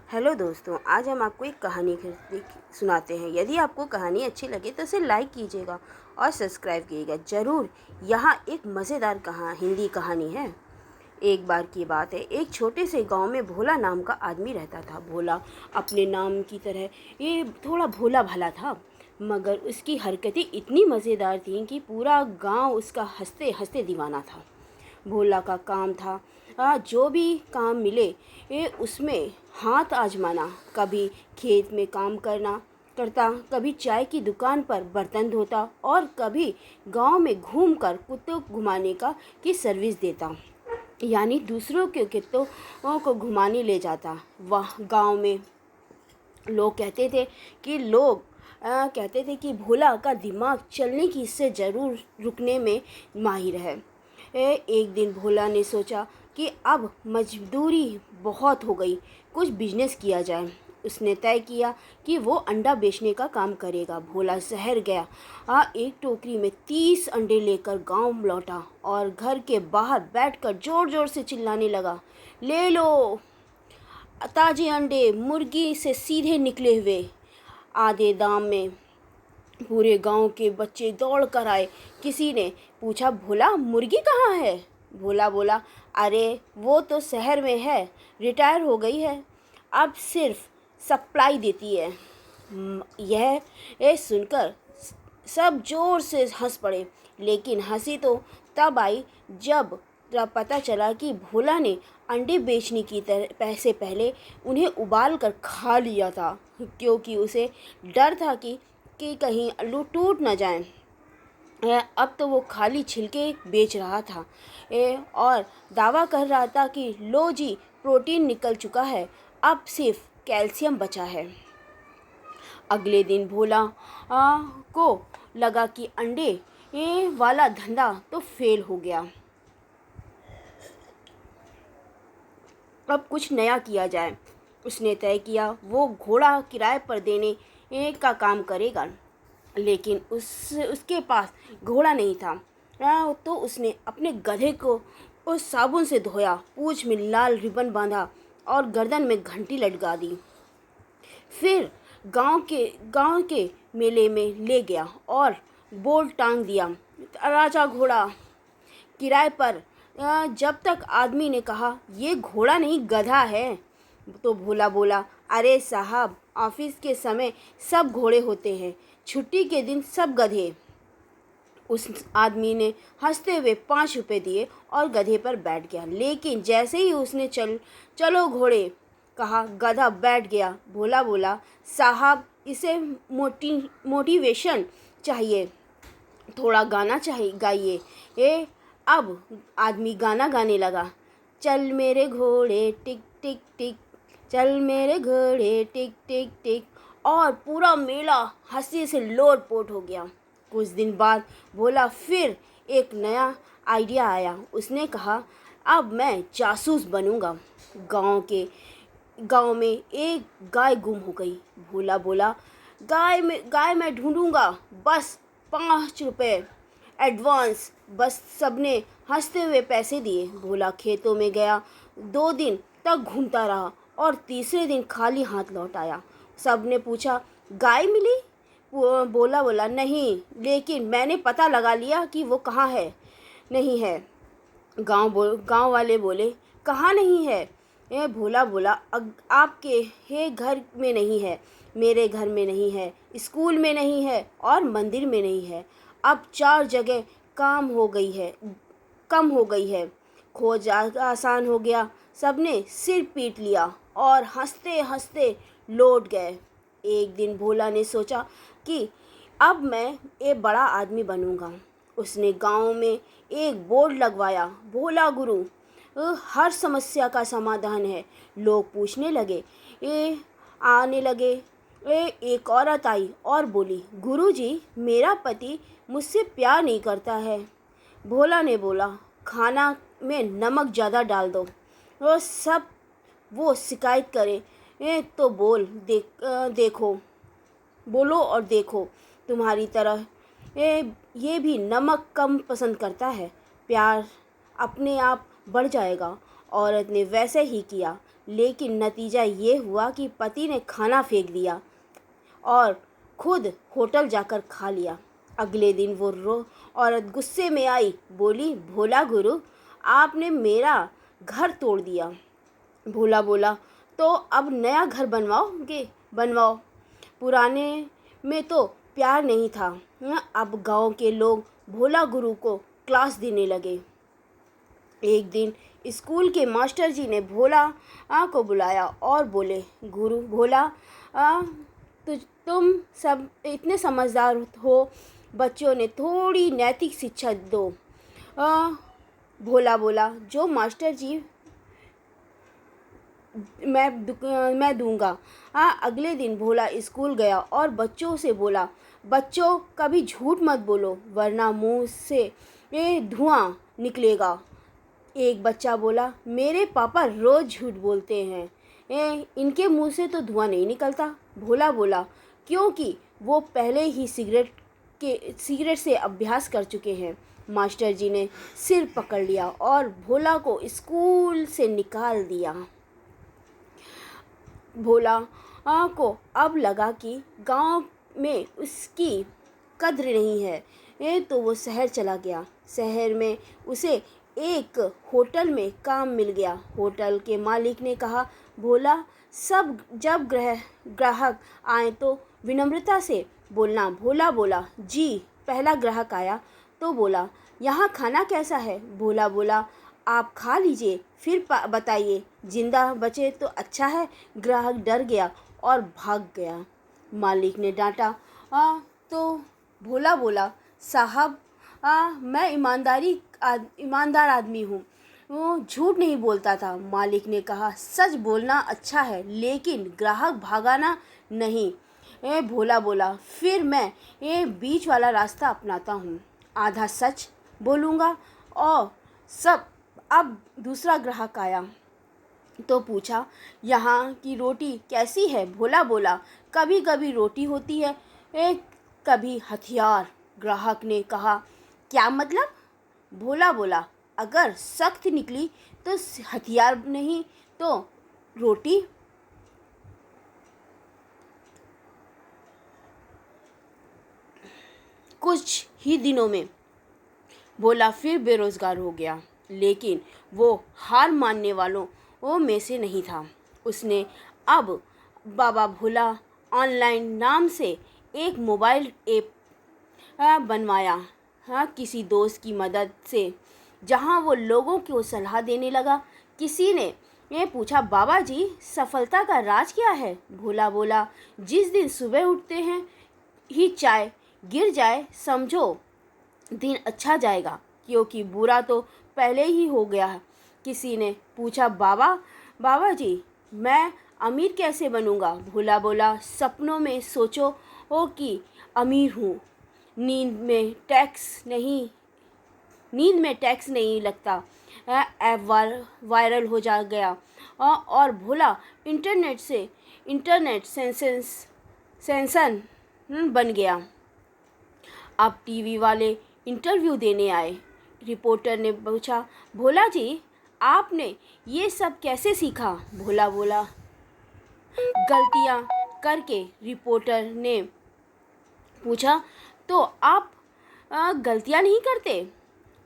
Hello दोस्तों, आज हम आपको एक कहानी सुनाते हैं। यदि आपको कहानी अच्छी लगे तो इसे लाइक कीजिएगा और सब्सक्राइब कीजिएगा ज़रूर। यहाँ एक मज़ेदार हिंदी कहानी है। एक बार की बात है, एक छोटे से गांव में भोला नाम का आदमी रहता था। भोला अपने नाम की तरह ये थोड़ा भोला भाला था, मगर उसकी हरकतें इतनी मज़ेदार थीं कि पूरा गांव उसका हंसते हंसते दीवाना था। भोला का काम था जो भी काम मिले उसमें हाथ आजमाना। कभी खेत में काम करता, कभी चाय की दुकान पर बर्तन धोता और कभी गांव में घूमकर कुत्तों घुमाने की सर्विस देता, यानी दूसरों के कुत्तों को घुमाने ले जाता। वह गांव में लोग कहते थे कि भोला का दिमाग चलने की इससे ज़रूर रुकने में माहिर है। एक दिन भोला ने सोचा कि अब मजदूरी बहुत हो गई, कुछ बिजनेस किया जाए। उसने तय किया कि वो अंडा बेचने का काम करेगा। भोला शहर गया, एक टोकरी में 30 अंडे लेकर गांव लौटा और घर के बाहर बैठकर जोर जोर से चिल्लाने लगा, ले लो ताजे अंडे, मुर्गी से सीधे निकले हुए, आधे दाम में। पूरे गांव के बच्चे दौड़ कर आए। किसी ने पूछा, भोला मुर्गी कहाँ है? भोला बोला, अरे वो तो शहर में है, रिटायर हो गई है, अब सिर्फ सप्लाई देती है। यह सुनकर सब जोर से हंस पड़े, लेकिन हंसी तो तब आई जब पता चला कि भोला ने अंडे बेचने की पैसे पहले उन्हें उबाल कर खा लिया था, क्योंकि उसे डर था कि कहीं आलू टूट न जाए। अब तो वो खाली छिलके बेच रहा था और दावा कर रहा था कि लो जी, प्रोटीन निकल चुका है, अब सिर्फ कैल्शियम बचा है। अगले दिन भोला को लगा कि अंडे वाला धंधा तो फेल हो गया, अब कुछ नया किया जाए। उसने तय किया वो घोड़ा किराए पर देने का काम करेगा, लेकिन उसके पास घोड़ा नहीं था। तो उसने अपने गधे को उस साबुन से धोया, पूंछ में लाल रिबन बांधा और गर्दन में घंटी लटका दी। फिर गांव के मेले में ले गया और बोर्ड टांग दिया, राजा घोड़ा किराए पर। जब तक आदमी ने कहा, ये घोड़ा नहीं गधा है, तो भोला बोला, अरे साहब, ऑफिस के समय सब घोड़े होते हैं, छुट्टी के दिन सब गधे। उस आदमी ने हंसते हुए 5 रुपए दिए और गधे पर बैठ गया। लेकिन जैसे ही उसने चलो घोड़े कहा, गधा बैठ गया। भोला बोला, साहब, इसे मोटिवेशन चाहिए, थोड़ा गाना चाहिए, गाइए। अब आदमी गाना गाने लगा, चल मेरे घोड़े टिक टिक टिक, चल मेरे घोड़े टिक टिक टिक, और पूरा मेला हंसी से लोटपोट हो गया। कुछ दिन बाद भोला फिर एक नया आइडिया आया। उसने कहा, अब मैं जासूस बनूंगा। गांव में एक गाय गुम हो गई। भोला बोला, गाय मैं ढूंढूंगा, बस 5 रुपए एडवांस। बस सबने हंसते हुए पैसे दिए। भोला खेतों में गया, 2 दिन तक घूमता रहा और तीसरे दिन खाली हाथ लौट आया। सबने पूछा, गाय मिली? बोला नहीं, लेकिन मैंने पता लगा लिया कि वो कहाँ है। नहीं है। गांव वाले बोले, कहाँ नहीं है? भोला बोला, आपके घर में नहीं है, मेरे घर में नहीं है, स्कूल में नहीं है और मंदिर में नहीं है। अब 4 जगह कम हो गई है। खोज आसान हो गया। सबने सिर पीट लिया और हंसते हंसते लौट गए। एक दिन भोला ने सोचा कि अब मैं एक बड़ा आदमी बनूंगा। उसने गांव में एक बोर्ड लगवाया, भोला गुरु, हर समस्या का समाधान है। लोग पूछने लगे, आने लगे। एक औरत आई और बोली, गुरुजी, मेरा पति मुझसे प्यार नहीं करता है। भोला ने बोला, खाना में नमक ज़्यादा डाल दो। वो शिकायत करे तो बोलो और देखो, तुम्हारी तरह ये भी नमक कम पसंद करता है, प्यार अपने आप बढ़ जाएगा। औरत ने वैसे ही किया। लेकिन नतीजा ये हुआ कि पति ने खाना फेंक दिया और खुद होटल जाकर खा लिया। अगले दिन वो औरत गुस्से में आई, बोली, भोला गुरु, आपने मेरा घर तोड़ दिया। भोला बोला, तो अब नया घर बनवाओ। पुराने में तो प्यार नहीं था। अब गांव के लोग भोला गुरु को क्लास देने लगे। एक दिन स्कूल के मास्टर जी ने भोला को बुलाया और बोले, गुरु भोला, तुम सब इतने समझदार हो, बच्चों ने थोड़ी नैतिक शिक्षा दो। भोला बोला, जो मास्टर जी मैं दूंगा। अगले दिन भोला स्कूल गया और बच्चों से बोला, बच्चों कभी झूठ मत बोलो वरना मुंह से धुआं निकलेगा। एक बच्चा बोला, मेरे पापा रोज़ झूठ बोलते हैं, इनके मुंह से तो धुआं नहीं निकलता। भोला बोला, क्योंकि वो पहले ही सिगरेट से अभ्यास कर चुके हैं। मास्टर जी ने सिर पकड़ लिया और भोला को स्कूल से निकाल दिया। भोला को अब लगा कि गांव में उसकी कद्र नहीं है, तो वो शहर चला गया। शहर में उसे एक होटल में काम मिल गया। होटल के मालिक ने कहा, भोला, जब ग्राहक आए तो विनम्रता से बोलना। भोला बोला, जी। पहला ग्राहक आया तो बोला, यहाँ खाना कैसा है? भोला बोला, आप खा लीजिए फिर बताइए, जिंदा बचे तो अच्छा है। ग्राहक डर गया और भाग गया। मालिक ने डांटा तो भोला बोला, साहब, मैं ईमानदार आदमी हूँ, वो झूठ नहीं बोलता था। मालिक ने कहा, सच बोलना अच्छा है लेकिन ग्राहक भागाना नहीं। भोला बोला, फिर मैं बीच वाला रास्ता अपनाता हूँ, आधा सच बोलूँगा और सब। अब दूसरा ग्राहक आया तो पूछा, यहाँ की रोटी कैसी है? भोला बोला, कभी कभी रोटी होती है, कभी हथियार। ग्राहक ने कहा, क्या मतलब? भोला बोला, अगर सख्त निकली तो हथियार, नहीं तो रोटी। कुछ ही दिनों में भोला फिर बेरोजगार हो गया, लेकिन वो हार मानने वालों में से नहीं था। उसने अब बाबा भोला ऑनलाइन नाम से एक मोबाइल ऐप बनवाया, किसी दोस्त की मदद से, जहां वो लोगों को सलाह देने लगा। किसी ने पूछा, बाबा जी, सफलता का राज क्या है? भोला बोला, जिस दिन सुबह उठते हैं ही चाय गिर जाए, समझो दिन अच्छा जाएगा, क्योंकि बुरा तो पहले ही हो गया है। किसी ने पूछा, बाबा जी, मैं अमीर कैसे बनूंगा? भोला बोला, सपनों में सोचो कि अमीर हूँ, नींद में टैक्स नहीं लगता। ऐप वायरल हो जा गया और भोला इंटरनेट सेंसन बन गया। अब टीवी वाले इंटरव्यू देने आए। रिपोर्टर ने पूछा, भोला जी, आपने ये सब कैसे सीखा? भोला बोला, गलतियाँ करके। रिपोर्टर ने पूछा, तो आप गलतियाँ नहीं करते?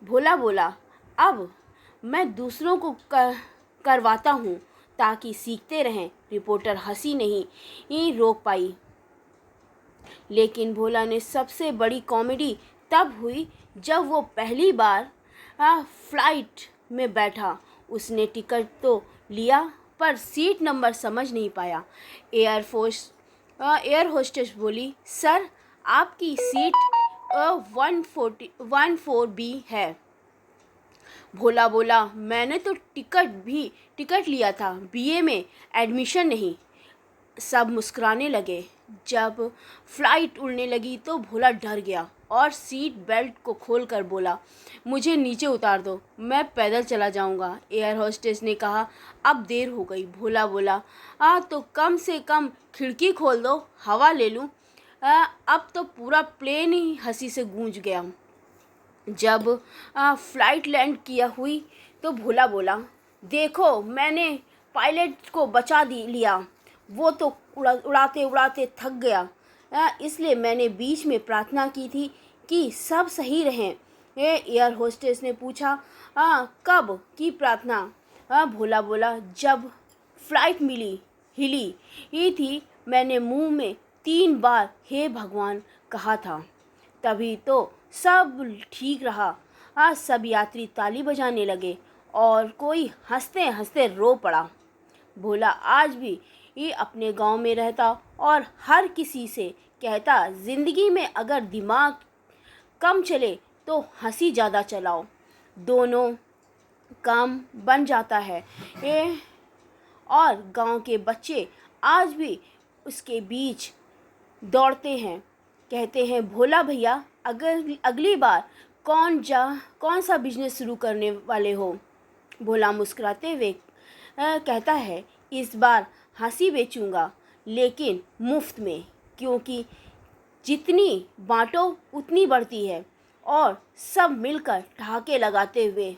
भोला बोला, अब मैं दूसरों को करवाता हूँ ताकि सीखते रहें। रिपोर्टर हंसी नहीं रोक पाई। लेकिन भोला ने सबसे बड़ी कॉमेडी तब हुई जब वो पहली बार फ्लाइट में बैठा। उसने टिकट तो लिया पर सीट नंबर समझ नहीं पाया। एयर होस्टेस बोली, सर, आपकी सीट 14B है। भोला बोला, मैंने तो टिकट लिया था, BA में एडमिशन नहीं। सब मुस्कुराने लगे। जब फ्लाइट उड़ने लगी तो भोला डर गया और सीट बेल्ट को खोलकर बोला, मुझे नीचे उतार दो, मैं पैदल चला जाऊंगा। एयर होस्टेस ने कहा, अब देर हो गई। भोला बोला, तो कम से कम खिड़की खोल दो, हवा ले लूं। अब तो पूरा प्लेन ही हंसी से गूंज गया। जब फ्लाइट लैंड किया हुई तो भोला बोला, देखो, मैंने पायलट को बचा लिया। वो तो उड़ाते उड़ाते थक गया, इसलिए मैंने बीच में प्रार्थना की थी कि सब सही रहें। एयर होस्टेस ने पूछा, कब की प्रार्थना? भोला बोला, जब फ्लाइट हिली ही थी, मैंने मुंह में 3 बार हे भगवान कहा था, तभी तो सब ठीक रहा। सब यात्री ताली बजाने लगे और कोई हंसते हंसते रो पड़ा। भोला आज भी ये अपने गांव में रहता और हर किसी से कहता, ज़िंदगी में अगर दिमाग कम चले तो हंसी ज़्यादा चलाओ, दोनों काम बन जाता है। और गांव के बच्चे आज भी उसके बीच दौड़ते हैं, कहते हैं, भोला भैया अगर अगली बार कौन सा बिजनेस शुरू करने वाले हो? भोला मुस्कुराते हुए कहता है, इस बार हंसी बेचूंगा, लेकिन मुफ्त में, क्योंकि जितनी बांटो उतनी बढ़ती है। और सब मिलकर ठहाके लगाते हुए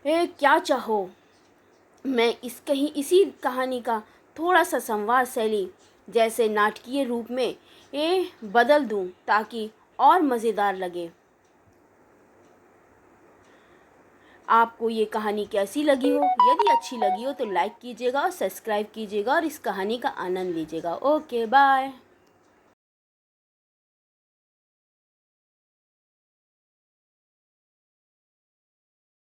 क्या चाहो मैं इसी कहानी का थोड़ा सा संवाद शैली जैसे नाटकीय रूप में बदल दूं ताकि और मज़ेदार लगे। आपको ये कहानी कैसी लगी हो? यदि अच्छी लगी हो तो लाइक कीजिएगा और सब्सक्राइब कीजिएगा और इस कहानी का आनंद लीजिएगा। Okay, bye.